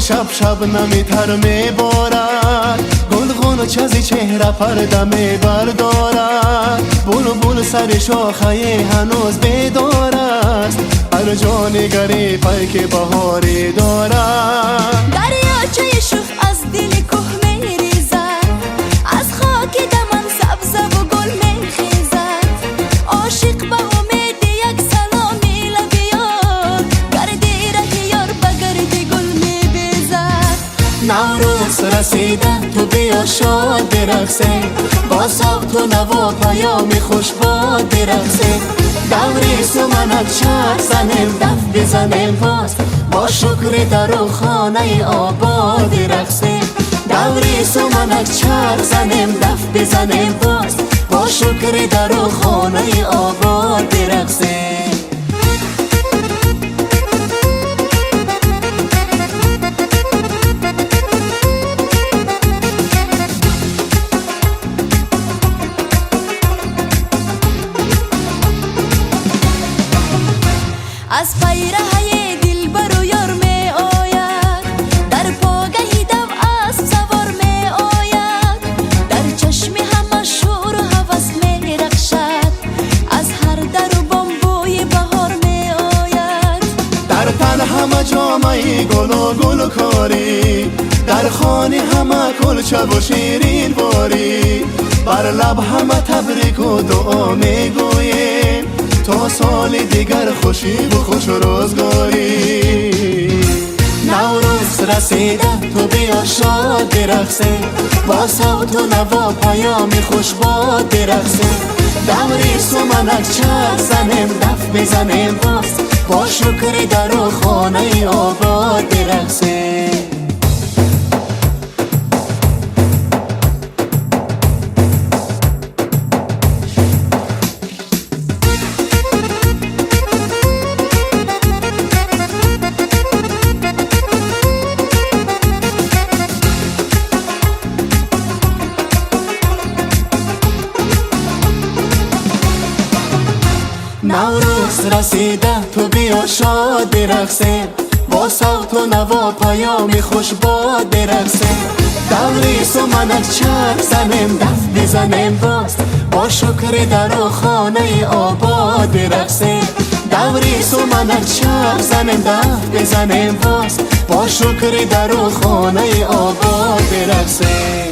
شب شبنمی تر میبارد، گل چزی چهره پرده میبردارد. بلبل سر شاخه هنوز بیدار است، هر جا نگری پیک بهاری دارد. دریاچه شوخ از دل کوه میریزد، از خاک دمن سبزه و گل میخیزد. عاشق به امید یک سلامی لب یار، گردی ره یار به گرد گل میبیزد. نوروز رسیده تو بیا شاد برقصه، با ساخت و نوا پیام خوش باد برقصه. دوری سمنک چرخ زنیم دف بزنیم باز، با شکر در و خانه آباد رقصه. دوری سمنک چرخ زنیم دف بزنیم باز، با شکر در و خانه آباد رقصه. از پیرهی دلبر و یار می آید، در پاگهی دو اسب سوار می آید. در چشم همه شور و هوس می رخشد، از هر در و بامبوی بهار می آید. در تن همه جامعه گل و گل کاری، در خانه همه کلچه و شیرین باری. بر لب همه تبریک و دعا می گوییم، تا سال دیگر خوشی و خوش روزگاری. نوروز رسیده تو بیا شاد برقصه، با صوت و نوا پیام خوش باد برقصه. دوری سمنک چرخ زنیم دف بزنیم باز، با شکر در و خانه آباد برقصه. نوروز رسیده تو بیا شاد برقصه، با صوت و نوا پیام خوش باد برقصه. دوری سمنک چرخ زنیم دف بزنیم باز، با شکر در و خانه آباد برقصه. دوری سمنک چرخ زنیم دف بزنیم باز، با شکر در و خانه آباد برقصه.